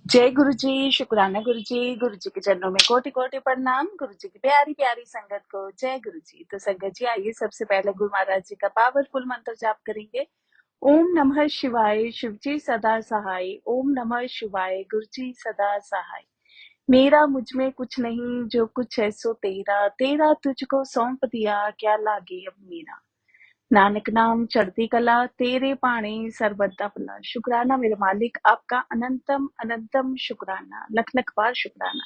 जय गुरु जी, शुक्राना गुरु जी। गुरु जी के चरणों में कोटि कोटि प्रणाम। गुरु जी की प्यारी प्यारी संगत को जय गुरु जी। तो संगत जी आइए सबसे पहले गुरु महाराज जी का पावरफुल मंत्र जाप करेंगे। ओम नमः शिवाय, शिव जी सदा सहाय। ओम नमः शिवाय, गुरु जी सदा सहाय। मेरा मुझ में कुछ नहीं, जो कुछ है सो तेरा, तेरा तुझको सौंप दिया, क्या लागे अब मेरा। नानक नाम चढ़ती कला, तेरे पाणी सर्वदा भला। शुक्राना मेरे मालिक, आपका अनंतम अनंतम शुक्राना, लख लख बार शुक्राना।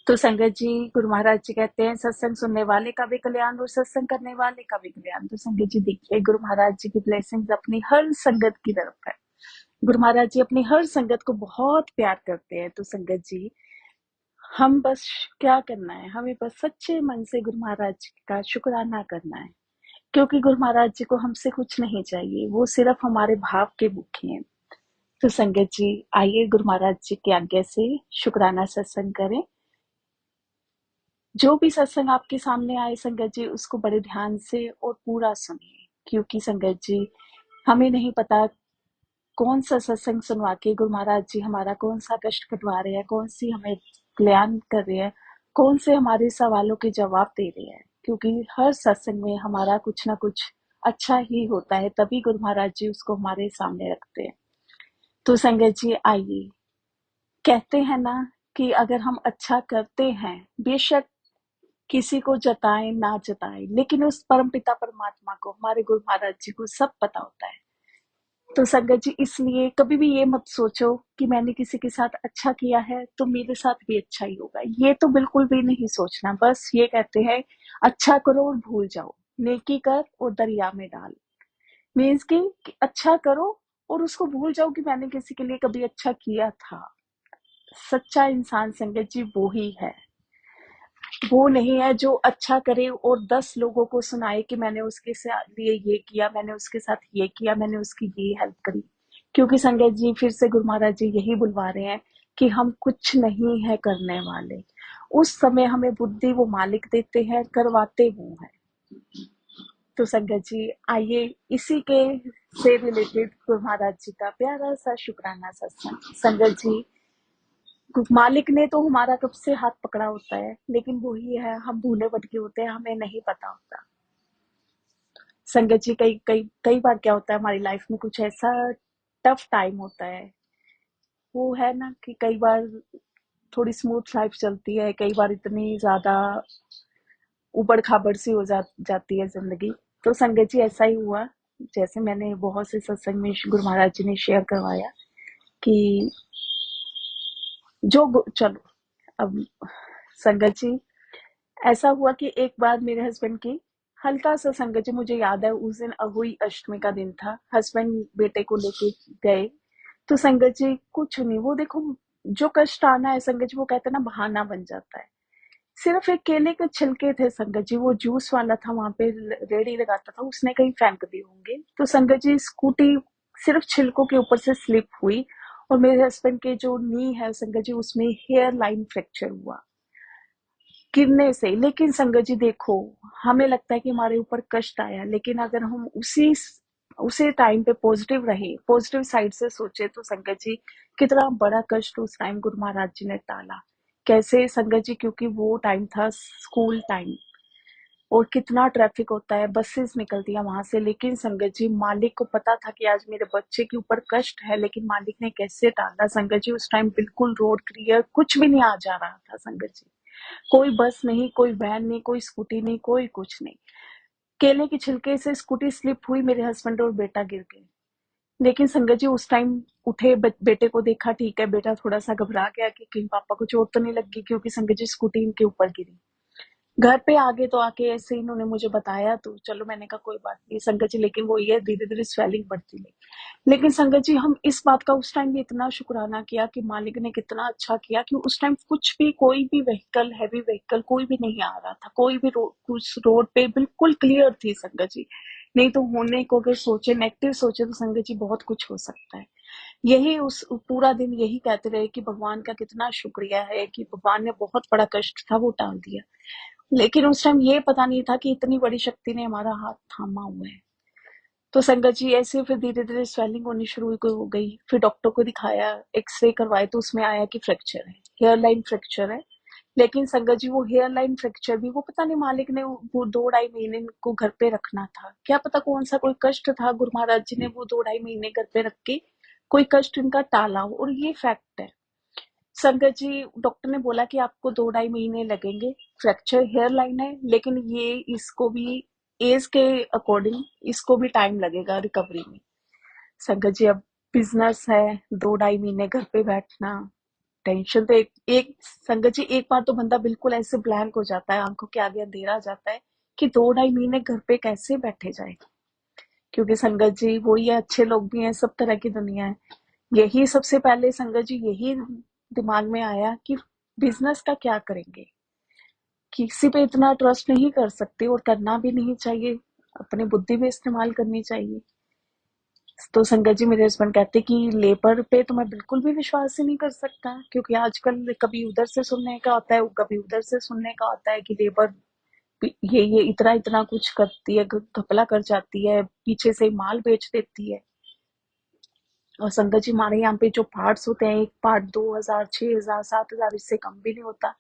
तो संगत जी, गुरु महाराज जी कहते हैं सत्संग सुनने वाले का भी कल्याण और सत्संग करने वाले का भी कल्याण। तो संगत जी देखिए, गुरु महाराज जी की ब्लेसिंग्स अपनी हर संगत की तरफ है। गुरु महाराज जी अपनी हर संगत को बहुत प्यार करते हैं। तो संगत जी, हम बस क्या करना है, हमें बस सच्चे मन से गुरु महाराज जी का शुक्राना करना है, क्योंकि गुरु महाराज जी को हमसे कुछ नहीं चाहिए, वो सिर्फ हमारे भाव के भूखे हैं। तो संगत जी आइए गुरु महाराज जी की आज्ञा से शुक्राना सत्संग करें। जो भी सत्संग आपके सामने आए संगत जी, उसको बड़े ध्यान से और पूरा सुनिए, क्योंकि संगत जी हमें नहीं पता कौन सा सत्संग सुनवा के गुरु महाराज जी हमारा कौन सा कष्ट कटवा रहे हैं, कौन सी हमें कल्याण कर रहे हैं, कौन से हमारे सवालों के जवाब दे रहे हैं। क्योंकि हर सत्संग में हमारा कुछ ना कुछ अच्छा ही होता है, तभी गुरु महाराज जी उसको हमारे सामने रखते हैं। तो संगत जी आइए, कहते हैं ना कि अगर हम अच्छा करते हैं, बेशक किसी को जताएं ना जताएं, लेकिन उस परमपिता परमात्मा को, हमारे गुरु महाराज जी को सब पता होता है। तो संगत जी इसलिए कभी भी ये मत सोचो कि मैंने किसी के साथ अच्छा किया है तो मेरे साथ भी अच्छा ही होगा, ये तो बिल्कुल भी नहीं सोचना। बस ये कहते हैं अच्छा करो और भूल जाओ, नेकी कर और दरिया में डाल। मीन्स कि अच्छा करो और उसको भूल जाओ कि मैंने किसी के लिए कभी अच्छा किया था। सच्चा इंसान संगत जी वो ही है, वो नहीं है जो अच्छा करे और 10 लोगों को सुनाए कि मैंने उसके लिए ये किया, मैंने उसके साथ ये किया, मैंने उसकी ये हेल्प करी। क्योंकि संगत जी फिर से गुरु महाराज जी यही बुलवा रहे हैं कि हम कुछ नहीं है करने वाले। उस समय हमें बुद्धि वो मालिक देते हैं, करवाते वो हैं। तो संगत जी आइए इसी के से रिलेटेड गुरु महाराज जी का प्यारा सा शुक्राना सत्संग। संगत जी, मालिक ने तो हमारा कब से हाथ पकड़ा होता है, लेकिन वही है, हम भूले भटके होते हैं, हमें नहीं पता होता। संगत जी कई कई कई बार क्या होता है हमारी लाइफ में, कुछ ऐसा टफ टाइम होता है, वो है ना कि कई बार थोड़ी स्मूथ लाइफ चलती है, कई बार इतनी ज्यादा उबड़ खाबड़ सी हो जाती है जिंदगी। तो संगत जी ऐसा ही हुआ, जैसे मैंने बहुत से सत्संग में गुरु महाराज जी ने शेयर करवाया कि चलो अब संगत जी ऐसा हुआ कि एक बार मेरे हस्बैंड की हल्का सा संगत जी, मुझे याद है उस दिन अहोई अष्टमी का दिन था, हस्बैंड बेटे को लेके गए। तो संगत जी कुछ नहीं, वो देखो जो कष्ट आना है संगत जी, वो कहते हैं ना बहाना बन जाता है। सिर्फ एक केले के छिलके थे संगत जी, वो जूस वाला था वहां पे, रेड़ी लगाता था, उसने कहीं फेंक दिए होंगे। तो संगत जी स्कूटी सिर्फ छिलकों के ऊपर से स्लिप हुई और मेरे हस्बैंड के जो नी है संगत जी, उसमें हेयर लाइन फ्रैक्चर हुआ गिरने से। लेकिन संगत जी देखो, हमें लगता है कि हमारे ऊपर कष्ट आया, लेकिन अगर हम उसी टाइम पे पॉजिटिव रहे, पॉजिटिव साइड से सोचे, तो संगत जी कितना बड़ा कष्ट उस टाइम गुरु महाराज जी ने टाला। कैसे संगत जी, क्योंकि वो टाइम था स्कूल टाइम और कितना ट्रैफिक होता है, बसेस निकलती है वहां से। लेकिन संगत जी मालिक को पता था कि आज मेरे बच्चे के ऊपर कष्ट है, लेकिन मालिक ने कैसे टाला संगत जी। उस टाइम बिल्कुल रोड क्लियर, कुछ भी नहीं आ जा रहा था संगत जी, कोई बस नहीं, कोई वैन नहीं, कोई स्कूटी नहीं, कोई कुछ नहीं। केले के छिलके से स्कूटी स्लिप हुई, मेरे हस्बैंड और बेटा गिर गए। लेकिन संगत जी उस टाइम उठे, बेटे को देखा, ठीक है, बेटा थोड़ा सा घबरा गया कि कहीं पापा को चोट तो नहीं लगी, क्योंकि संगत जी स्कूटी इनके ऊपर गिरी। घर पे आगे तो आके ऐसे ही इन्होंने मुझे बताया, तो चलो मैंने कहा कोई बात नहीं संगत जी, लेकिन वो ये धीरे धीरे स्वेलिंग बढ़ती गई। लेकिन संगत जी हम इस बात का उस टाइम भी इतना शुक्राना किया कि मालिक ने कितना अच्छा किया कि उस टाइम कुछ भी, कोई भी व्हीकल, हैवी व्हीकल कोई भी नहीं आ रहा था, कोई भी कुछ रोड पे बिल्कुल क्लियर थी संगत जी। नहीं तो होने को अगर सोचे, नेगेटिव सोचे, तो संगत जी बहुत कुछ हो सकता है। यही उस पूरा दिन यही कहते रहे कि भगवान का कितना शुक्रिया है कि भगवान ने बहुत बड़ा कष्ट था वो टाल दिया। लेकिन उस टाइम ये पता नहीं था कि इतनी बड़ी शक्ति ने हमारा हाथ थामा हुआ है। तो संगत जी ऐसे फिर धीरे-धीरे स्वेलिंग होनी शुरू हो गई। फिर डॉक्टर को दिखाया, एक्स-रे करवाए तो उसमें आया कि फ्रैक्चर है, हेयर लाइन फ्रैक्चर है। लेकिन संगत जी वो हेयर लाइन फ्रैक्चर भी वो पता नहीं मालिक ने वो 2 ढाई महीने को घर पे रखना था। क्या पता कौन-सा कोई कष्ट था गुरु महाराज जी ने वो 2 ढाई महीने घर पे रख के कोई कष्ट इनका टाला हो और ये फैक्ट है। संगत जी डॉक्टर ने बोला कि आपको 2 ढाई महीने लगेंगे, फ्रैक्चर हेयर लाइन है लेकिन ये इसको भी एज के अकॉर्डिंग इसको भी टाइम लगेगा रिकवरी में। संगत जी अब बिजनेस है, 2 ढाई महीने घर पे बैठना, टेंशन तो एक एक संगत जी एक बार तो बंदा बिल्कुल ऐसे ब्लैंक हो जाता है, आंखों के आगे अंधेरा आ जाता है कि 2 ढाई महीने घर पे कैसे बैठे जाए। क्योंकि संगत जी वही है, अच्छे लोग भी हैं, सब तरह की दुनिया है। यही सबसे पहले संगत जी यही दिमाग में आया कि बिजनेस का क्या करेंगे, किसी पे इतना ट्रस्ट नहीं कर सकते और करना भी नहीं चाहिए, अपनी बुद्धि भी इस्तेमाल करनी चाहिए। तो संगत जी मेरे हस्बैंड कहते कि लेबर पे तो मैं बिल्कुल भी विश्वास ही नहीं कर सकता, क्योंकि आजकल कभी उधर से सुनने का होता है, कभी उधर से सुनने का होता है कि लेबर ये इतना इतना कुछ करती है, घपला कर जाती है, पीछे से माल बेच देती है। और संगत जी हमारे यहाँ पे जो पार्ट्स होते हैं, एक पार्ट 2,000 6,000 7,000 इससे कम भी नहीं होता,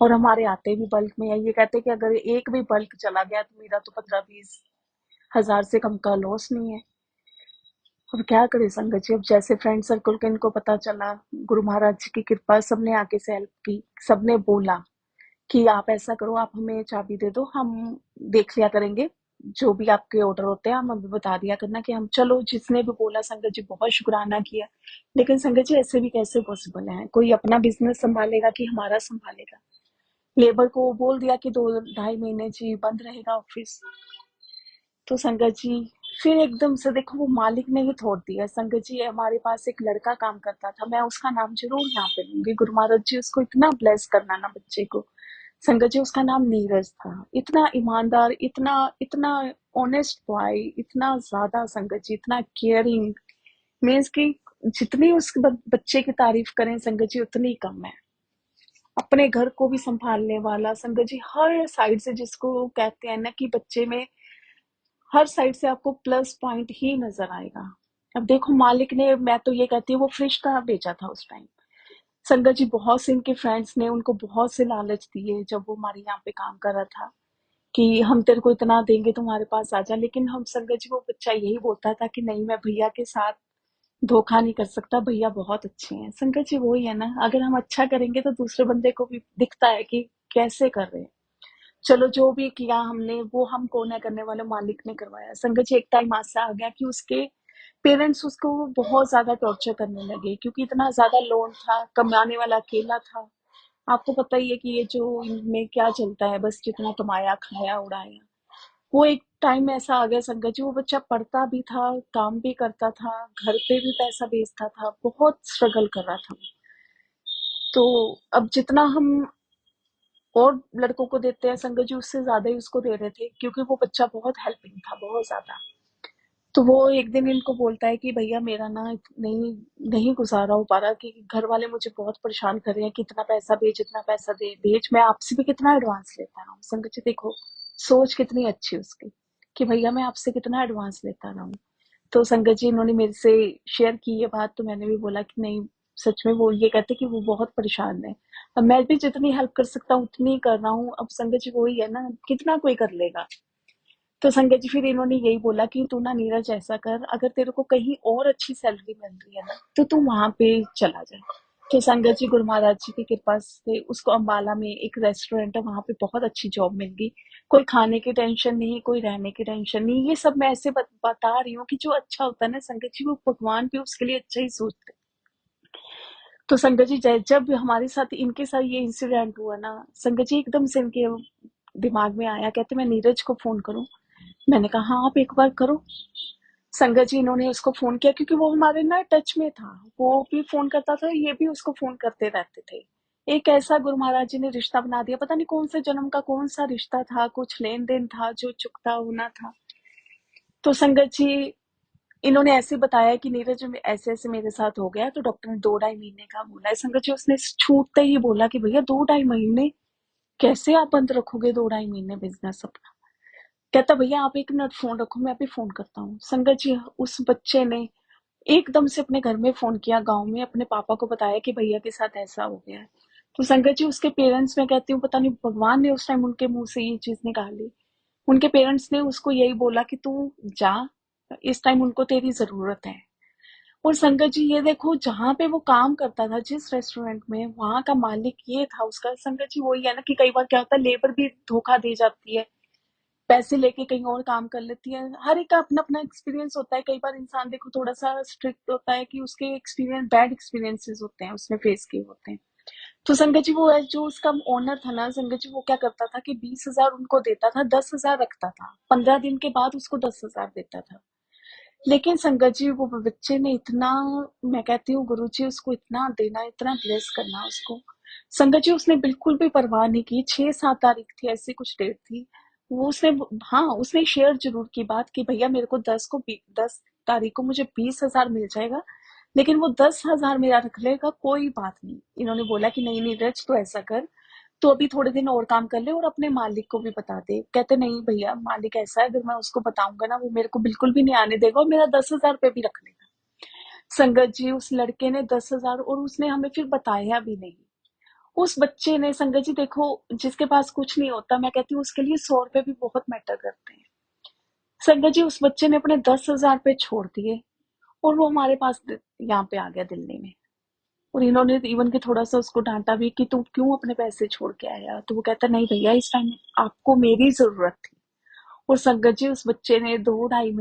और हमारे आते भी बल्क में है। ये कहते हैं कि अगर एक भी बल्क चला गया तो मेरा तो 15-20 हजार से कम का लॉस नहीं है। अब क्या करें संगत जी, अब जैसे फ्रेंड सर्कल के इनको पता चला, गुरु महाराज जी की कृपा, सबने आके से हेल्प की, सबने बोला कि आप ऐसा करो, आप हमें चाबी दे दो, हम देख लिया करेंगे, जो भी आपके ऑर्डर होते हैं हम हमें बता दिया करना कि हम, चलो जिसने भी बोला संगत जी बहुत शुक्राना किया। लेकिन संगत जी ऐसे भी कैसे पॉसिबल है, कोई अपना बिजनेस संभालेगा कि हमारा संभालेगा। लेबर को बोल दिया कि 2 ढाई महीने जी बंद रहेगा ऑफिस। तो संगत जी फिर एकदम से देखो वो मालिक ने ही छोड़ दिया। संगत जी हमारे पास एक लड़का काम करता था, मैं उसका नाम जरूर यहाँ पे लूंगी, गुरु महाराज जी उसको इतना ब्लेस करना ना बच्चे को। संगत जी उसका नाम नीरज था, इतना ईमानदार, इतना इतना ऑनेस्ट बॉय, इतना ज्यादा संगत जी, इतना केयरिंग, मीन्स कि जितनी उस बच्चे की तारीफ करें संगत जी उतनी कम है। अपने घर को भी संभालने वाला संगत जी, हर साइड से, जिसको कहते हैं ना कि बच्चे में हर साइड से आपको प्लस पॉइंट ही नजर आएगा। अब देखो मालिक ने, मैं तो ये कहती हूँ वो फ्रिज का बेचा था उस टाइम। संगत जी बहुत से इनके फ्रेंड्स ने उनको बहुत से लालच दिए जब वो हमारे यहाँ पे काम कर रहा था कि हम तेरे को इतना देंगे तुम्हारे पास आ जा। लेकिन हम संगत जी, वो बच्चा यही बोलता था कि नहीं, मैं भैया के साथ धोखा नहीं कर सकता, भैया बहुत अच्छे हैं। संगत जी वही है ना, अगर हम अच्छा करेंगे तो दूसरे बंदे को भी दिखता है कि कैसे कर रहे हैं। चलो जो भी किया हमने वो हम कौन है करने वाले, मालिक ने करवाया। संगत जी एक टाइम ऐसा आ गया कि उसके पेरेंट्स उसको बहुत ज्यादा टॉर्चर करने लगे, क्योंकि इतना ज्यादा लोन था, कमाने वाला अकेला था। आपको पता ही है कि ये जो इनमें क्या चलता है, बस जितना कमाया खाया उड़ाया। वो एक टाइम ऐसा आ गया संगत जी, वो बच्चा पढ़ता भी था, काम भी करता था, घर पे भी पैसा भेजता था, बहुत स्ट्रगल कर रहा था। तो अब जितना हम और लड़कों को देते हैं संगत जी, उससे ज्यादा ही उसको दे रहे थे, क्योंकि वो बच्चा बहुत हेल्पिंग था, बहुत ज्यादा। तो वो एक दिन इनको बोलता है कि भैया मेरा ना नहीं नहीं गुजारा हो पा रहा, कि घर वाले मुझे बहुत परेशान कर रहे हैं कि इतना पैसा भेज, इतना पैसा दे भेज, मैं आपसे भी कितना एडवांस लेता रहा हूँ। संगत जी देखो सोच कितनी अच्छी उसकी, कि भैया मैं आपसे कितना एडवांस लेता रहा हूँ। तो संगत जी इन्होंने मेरे से शेयर की ये बात, तो मैंने भी बोला कि नहीं, सच में वो ये कहते कि वो बहुत परेशान है। अब मैं भी जितनी हेल्प कर सकता हूँ उतनी ही कर रहा हूँ। अब संगत जी वही है ना, कितना कोई कर लेगा। तो संगत जी फिर इन्होंने यही बोला कि तू ना नीरज ऐसा कर, अगर तेरे को कहीं और अच्छी सैलरी मिल रही है ना तो तू वहां पे चला जाए। तो संगत जी गुरु महाराज जी की कृपा से उसको अम्बाला में एक रेस्टोरेंट है, वहां पे बहुत अच्छी जॉब मिल गई। कोई खाने की टेंशन नहीं, कोई रहने की टेंशन नहीं। ये सब मैं ऐसे बता रही हूँ कि जो अच्छा होता है ना संगत जी, वो भगवान भी उसके लिए अच्छा ही सोचते हैं। तो संगत जी जब हमारे साथ इनके साथ ये इंसिडेंट हुआ ना संगत जी, एकदम से इनके दिमाग में आया, कहते मैं नीरज को फोन करूं। मैंने कहा हाँ आप एक बार करो। संगत जी इन्होंने उसको फोन किया, क्योंकि वो हमारे ना टच में था, वो भी फोन करता था, ये भी उसको फोन करते रहते थे। एक ऐसा गुरु महाराज जी ने रिश्ता बना दिया, पता नहीं कौन से जन्म का कौन सा रिश्ता था, कुछ लेन देन था जो चुकता होना था। तो संगत जी इन्होंने ऐसे बताया कि नीरज ऐसे ऐसे मेरे साथ हो गया, तो डॉक्टर ने 2 ढाई महीने का बोला है। संगत जी उसने छूटते ही बोला कि भैया 2 ढाई महीने कैसे आप बंद रखोगे, 2 ढाई महीने बिजनेस अपना। कहता भैया आप एक मिनट फोन रखो, मैं अभी फोन करता हूँ। संगत जी, उस बच्चे ने एकदम से अपने घर में फोन किया, गांव में अपने पापा को बताया कि भैया के साथ ऐसा हो गया है। तो संगत जी, उसके पेरेंट्स, मैं कहती हूँ पता नहीं भगवान ने उस टाइम उनके मुंह से ये चीज निकाली। उनके पेरेंट्स ने उसको यही बोला कि तू जा, इस टाइम उनको तेरी जरूरत है। और संगत जी ये देखो, जहां पे वो काम करता था, जिस रेस्टोरेंट में, वहां का मालिक ये था उसका। संगत जी वही है ना कि कई बार क्या होता है, लेबर भी धोखा दे जाती है, पैसे लेके कहीं और काम कर लेती है। हर एक का अपना अपना एक्सपीरियंस होता है। कई बार इंसान देखो थोड़ा सा स्ट्रिक्ट होता है कि उसके एक्सपीरियंस, बैड एक्सपीरियंसेस होते हैं, उसने फेस किए होते हैं। तो संगत जी वो है जो उसका ओनर था ना, संगत जी वो क्या करता था कि 20,000 उनको देता था, 10,000 रखता था, 15 दिन के बाद उसको 10,000 देता था। लेकिन संगत जी वो बच्चे ने इतना, मैं कहती हूँ गुरु जी उसको इतना देना, इतना ब्लेस करना उसको। संगत जी उसने बिल्कुल भी परवाह नहीं की। 6-7 तारीख थी, ऐसी कुछ डेट थी। वो उसने, हाँ उसने शेयर जरूर की बात कि भैया मेरे को 10 तारीख को मुझे 20,000 मिल जाएगा, लेकिन वो 10,000 मेरा रख लेगा, कोई बात नहीं। इन्होंने बोला कि नहीं नहीं रच, तो ऐसा कर, तो अभी थोड़े दिन और काम कर ले और अपने मालिक को भी बता दे। कहते नहीं भैया, मालिक ऐसा है, अगर मैं उसको बताऊंगा ना, वो मेरे को बिल्कुल भी नहीं आने देगा और मेरा 10,000 पे भी रख लेगा। संगत जी उस लड़के ने 10,000, और उसने हमें फिर बताया भी नहीं। उस बच्चे ने, संगत जी देखो, जिसके पास कुछ नहीं होता, मैं कहती हूँ उसके लिए 100 रुपए भी बहुत मैटर करते हैं। संगत जी उस बच्चे ने अपने 10,000 पे छोड़ दिए और वो हमारे पास यहाँ पे आ गया दिल्ली में। और इन्होंने इवन के थोड़ा सा उसको डांटा भी कि तू क्यों अपने पैसे छोड़ के आया। तो वो कहता नहीं भैया, इस टाइम आपको मेरी जरूरत थी। और संगत जी उस बच्चे ने 2-2.5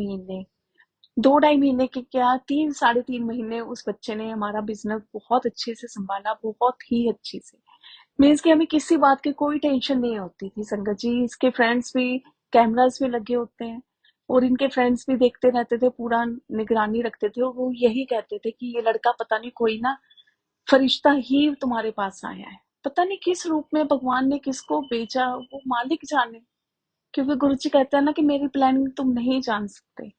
महीने के क्या, 3-3.5 महीने उस बच्चे ने हमारा बिजनेस बहुत अच्छे से संभाला, बहुत ही अच्छे से। मीन्स कि हमें किसी बात की कोई टेंशन नहीं होती थी। संगत जी इसके फ्रेंड्स भी, कैमरास भी लगे होते हैं, और इनके फ्रेंड्स भी देखते रहते थे, पूरा निगरानी रखते थे, और वो यही कहते थे कि ये लड़का पता नहीं कोई ना फरिश्ता ही तुम्हारे पास आया है। पता नहीं किस रूप में भगवान ने किसको भेजा, वो मालिक जाने। क्योंकि गुरु जी कहते हैं ना कि मेरी प्लानिंग तुम नहीं जान सकते।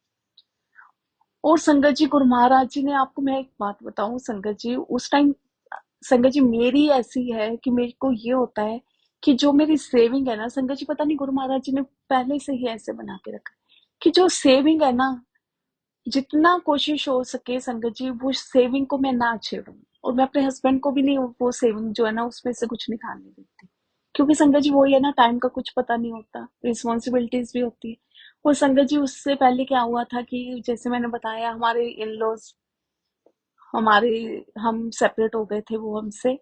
और संगत जी गुरु महाराज जी ने, आपको मैं एक बात बताऊं संगत जी, उस टाइम संगत जी मेरी ऐसी है कि मेरे को ये होता है कि जो मेरी सेविंग है ना संगत जी, पता नहीं गुरु महाराज जी ने पहले से ही ऐसे बना के रखा है कि जो सेविंग है ना, जितना कोशिश हो सके संगत जी वो सेविंग को मैं ना छेड़ूं। और मैं अपने हस्बैंड को भी नहीं वो सेविंग जो है ना उसमें से कुछ निकालने देती। क्योंकि संगत जी वही है ना, टाइम का कुछ पता नहीं होता, रिस्पॉन्सिबिलिटीज भी होती है। और संगत जी उससे पहले क्या हुआ था कि जैसे मैंने बताया, हमारे इन लॉज, हमारे, हम सेपरेट हो गए थे वो हमसे।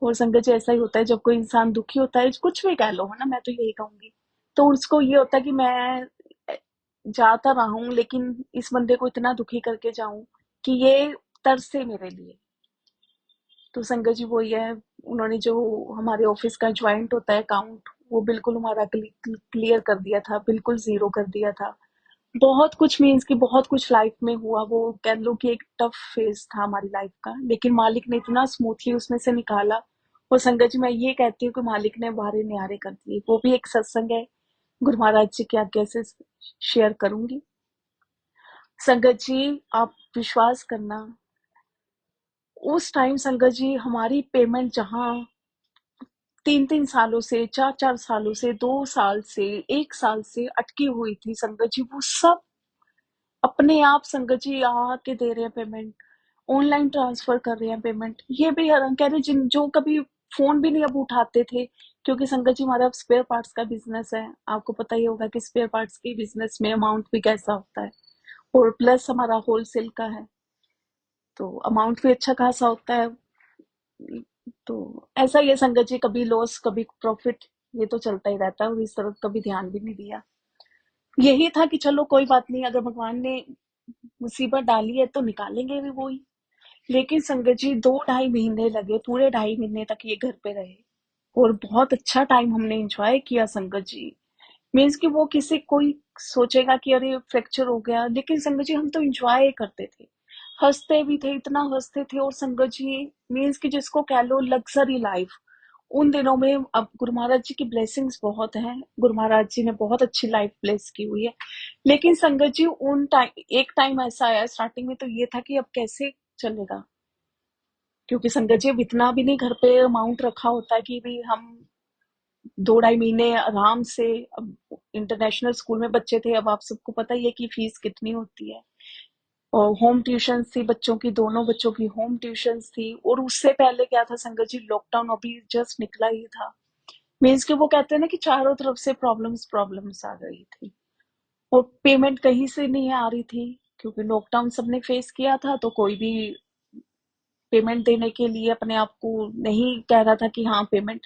और संगत जी ऐसा ही होता है, जब कोई इंसान दुखी होता है, कुछ भी कह लो है ना, मैं तो यही कहूंगी, तो उसको ये होता है कि मैं जाता रहा हूं, लेकिन इस बंदे को इतना दुखी करके जाऊं कि ये तरसे मेरे लिए। तो संगत जी वही है, उन्होंने जो हमारे ऑफिस का ज्वाइंट होता है अकाउंट, वो बिल्कुल हमारा क्लियर कर दिया था, बिल्कुल जीरो कर दिया था। बहुत कुछ, मीन्स कि बहुत कुछ लाइफ में हुआ, वो कह लो कि एक टफ फेज था हमारी लाइफ का, लेकिन मालिक ने इतना स्मूथली उसमें से निकाला। और संगत जी मैं ये कहती हूँ कि मालिक ने बाहर निहारे कर दिए। वो भी एक सत्संग है, गुरु महाराज जी की आज्ञा से शेयर करूंगी। संगत जी आप विश्वास करना, उस टाइम संगत जी हमारी पेमेंट जहां 3-3 सालों से, 4-4 सालों से, 2 साल से, 1 साल से अटकी हुई थी संगत जी, वो सब अपने आप संगत जी आके दे रहे हैं पेमेंट, ऑनलाइन ट्रांसफर कर रहे हैं पेमेंट। ये भी हैरान कह रहे, जिन जो कभी फोन भी नहीं अब उठाते थे, क्योंकि संगत जी हमारा स्पेयर पार्ट्स का बिजनेस है, आपको पता ही होगा कि स्पेयर पार्ट्स के बिजनेस में अमाउंट भी कैसा होता है, और प्लस हमारा होलसेल का है, तो अमाउंट भी अच्छा खासा होता है। तो ऐसा ही है संगत जी, कभी लॉस कभी प्रॉफिट, ये तो चलता ही रहता है, और इस तरफ कभी ध्यान भी नहीं दिया। यही था कि चलो कोई बात नहीं, अगर भगवान ने मुसीबत डाली है तो निकालेंगे भी वो ही। लेकिन संगत जी 2-2.5 महीने लगे, पूरे 2.5 महीने तक ये घर पे रहे, और बहुत अच्छा टाइम हमने एंजॉय किया संगत जी। मीन्स कि वो किसी, कोई सोचेगा कि अरे फ्रैक्चर हो गया, लेकिन संगत जी हम तो एंजॉय करते थे, हंसते भी थे, इतना हंसते थे। और संगत जी मीन्स कि जिसको कह लो लग्जरी लाइफ उन दिनों में। अब गुरु महाराज जी की ब्लेसिंग्स बहुत हैं, गुरु महाराज जी ने बहुत अच्छी लाइफ ब्लेस की हुई है। लेकिन संगत जी उन टाइम, एक टाइम ऐसा आया स्टार्टिंग में, तो ये था कि अब कैसे चलेगा, क्योंकि संगत जी अब इतना भी नहीं घर पे अमाउंट रखा होता है कि भी हम दो ढाई महीने आराम से। अब इंटरनेशनल स्कूल में बच्चे थे, अब आप सबको पता ही है कि फीस कितनी होती है। और होम ट्यूशन थी बच्चों की, दोनों बच्चों की होम ट्यूशन थी। और उससे पहले क्या था संगत जी, लॉकडाउन अभी जस्ट निकला ही था। मीन्स कि वो कहते हैं ना कि चारों तरफ से प्रॉब्लम्स प्रॉब्लम्स आ गई थी, और पेमेंट कहीं से नहीं आ रही थी, क्योंकि लॉकडाउन सबने फेस किया था, तो कोई भी पेमेंट देने के लिए अपने आप को नहीं कह रहा था कि हाँ पेमेंट।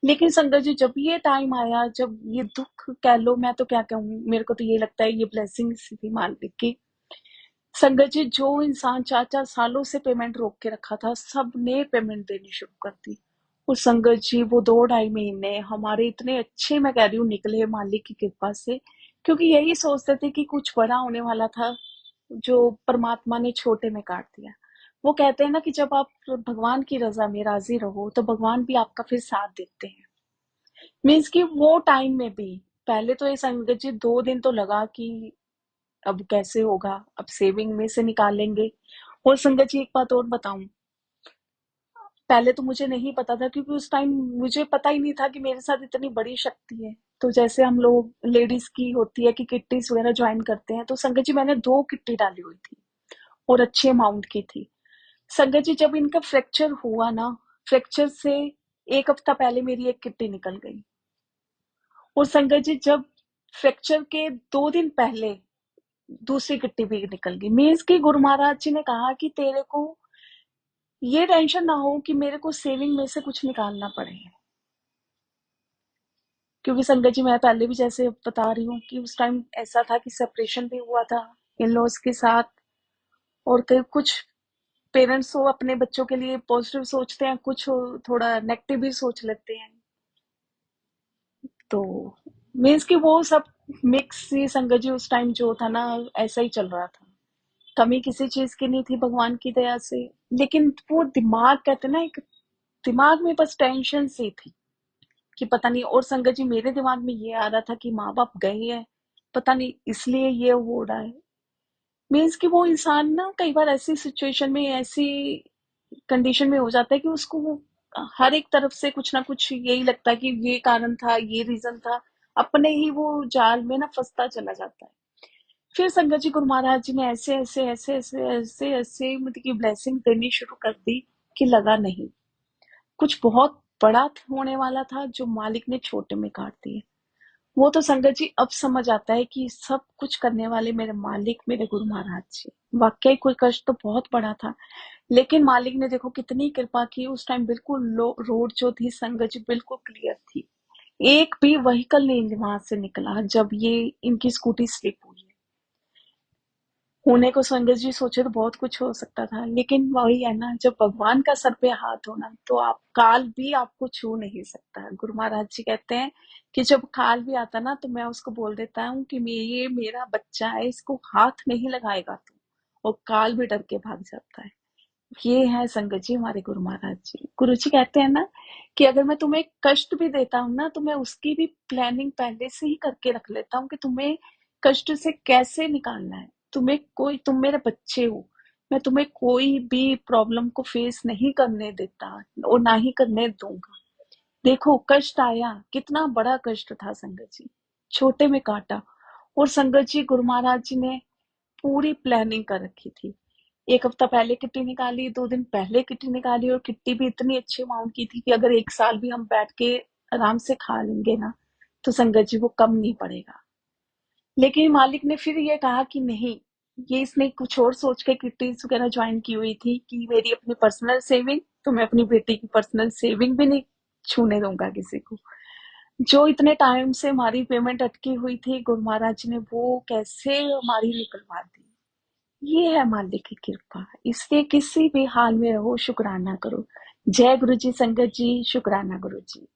लेकिन संगत जी, जब ये टाइम आया, जब ये दुख कह लो, मैं तो क्या कहूँ, मेरे को तो ये लगता है ये ब्लेसिंग थी मालिक की। संगत जी, जो इंसान 4-4 सालों से पेमेंट रोक के रखा था, सबने पेमेंट देनी शुरू कर दी। और संगत जी, वो दो ढाई महीने हमारे इतने अच्छे, मैं कह रही हूँ, निकले मालिक की कृपा से। क्योंकि यही सोचते थे कि कुछ बड़ा होने वाला था, जो परमात्मा ने छोटे में काट दिया। वो कहते हैं ना कि जब आप भगवान की रजा में राजी रहो, तो भगवान भी आपका फिर साथ देते हैं। मीन्स कि वो टाइम में भी, पहले तो ये संगत जी 2 दिन तो लगा कि अब कैसे होगा, अब सेविंग में से निकालेंगे। और संगत जी, एक बात और बताऊं, पहले तो मुझे नहीं पता था, क्योंकि उस टाइम मुझे पता ही नहीं था कि मेरे साथ इतनी बड़ी शक्ति है। तो जैसे हम लोग लेडीज की होती है कि किट्टीज वगैरह ज्वाइन करते हैं, तो संगत जी मैंने 2 किट्टी डाली हुई थी, और अच्छे अमाउंट की थी। संगत जी, जब इनका फ्रैक्चर हुआ ना, फ्रैक्चर से 1 हफ्ता पहले मेरी एक किट्टी निकल गई। और संगत जी, जब फ्रैक्चर के 2 दिन पहले दूसरी किट्टी भी निकल गई। मीन्स कि गुरु महाराज जी ने कहा कि तेरे को ये टेंशन ना हो कि मेरे को सेविंग में से कुछ निकालना पड़े। क्योंकि संगत जी, मैं पहले भी जैसे बता रही हूँ कि उस टाइम ऐसा था कि सेपरेशन भी हुआ था इन लॉज के साथ। और कई कुछ पेरेंट्स वो अपने बच्चों के लिए पॉजिटिव सोचते हैं, कुछ थोड़ा नेगेटिव भी सोच लेते हैं। तो मीन्स कि वो सब मिक्स ही संगत जी, उस टाइम जो था ना, ऐसा ही चल रहा था। कमी किसी चीज की नहीं थी भगवान की दया से। लेकिन वो दिमाग, कहते हैं ना, एक दिमाग में बस टेंशन सी थी कि पता नहीं। और संगत जी, मेरे दिमाग में ये आ रहा था कि माँ बाप गए हैं, पता नहीं इसलिए ये हो रहा है। मीन्स कि वो इंसान ना कई बार ऐसी सिचुएशन में, ऐसी कंडीशन में हो जाता है कि उसको वो हर एक तरफ से कुछ ना कुछ यही लगता है कि ये कारण था, ये रीजन था। अपने ही वो जाल में ना फंसता चला जाता है। फिर संगत जी, गुरु महाराज जी ने ऐसे ऐसे ऐसे ऐसे ऐसे ऐसे मतलब की ब्लेसिंग देनी शुरू कर दी कि लगा नहीं कुछ बहुत बड़ा होने वाला था, जो मालिक ने छोटे में काट दिए। वो तो संगत जी अब समझ आता है कि सब कुछ करने वाले मेरे मालिक, मेरे गुरु महाराज जी। वाकई कोई कष्ट तो बहुत बड़ा था, लेकिन मालिक ने देखो कितनी कृपा की। उस टाइम बिल्कुल रोड जो थी संगत जी, बिल्कुल क्लियर थी। एक भी व्हीकल नहीं वहां से निकला जब ये इनकी स्कूटी स्लिप हुई। होने को संगत जी सोचे तो बहुत कुछ हो सकता था, लेकिन वही है ना, जब भगवान का सर पे हाथ होना, तो आप काल भी आपको छू नहीं सकता। गुरु महाराज जी कहते हैं कि जब काल भी आता ना, तो मैं उसको बोल देता हूँ कि ये मेरा बच्चा है, इसको हाथ नहीं लगाएगा तू, और काल भी डर के भाग जाता है। ये है संगत जी हमारे गुरु महाराज जी। गुरु जी कहते हैं ना कि अगर मैं तुम्हें कष्ट भी देता हूँ ना, तो मैं उसकी भी प्लानिंग पहले से ही करके रख लेता हूँ कि तुम्हें कष्ट से कैसे निकालना है। तुम मेरे बच्चे हो, मैं तुम्हें कोई भी प्रॉब्लम को फेस नहीं करने देता, और ना ही करने दूंगा। देखो कष्ट आया, कितना बड़ा कष्ट था संगत जी, छोटे में काटा। और संगत जी, गुरु महाराज जी ने पूरी प्लानिंग कर रखी थी। 1 हफ्ता पहले किट्टी निकाली, 2 दिन पहले किट्टी निकाली, और किट्टी भी इतनी अच्छी अमाउंट की थी कि अगर 1 साल भी हम बैठ के आराम से खा लेंगे ना, तो संगत जी वो कम नहीं पड़ेगा। लेकिन मालिक ने फिर ये कहा कि नहीं, ये इसने कुछ और सोच के किट्टीज वगैरह ज्वाइन की हुई थी कि मेरी अपनी पर्सनल सेविंग, तो मैं अपनी बेटी की पर्सनल सेविंग भी नहीं छूने दूंगा किसी को। जो इतने टाइम से हमारी पेमेंट अटकी हुई थी, गुरु महाराज ने वो कैसे हमारी निकलवा दी। ये है मालिक की कृपा। इसलिए किसी भी हाल में रहो, शुक्राना करो। जय गुरु जी संगत जी, शुक्राना गुरु जी।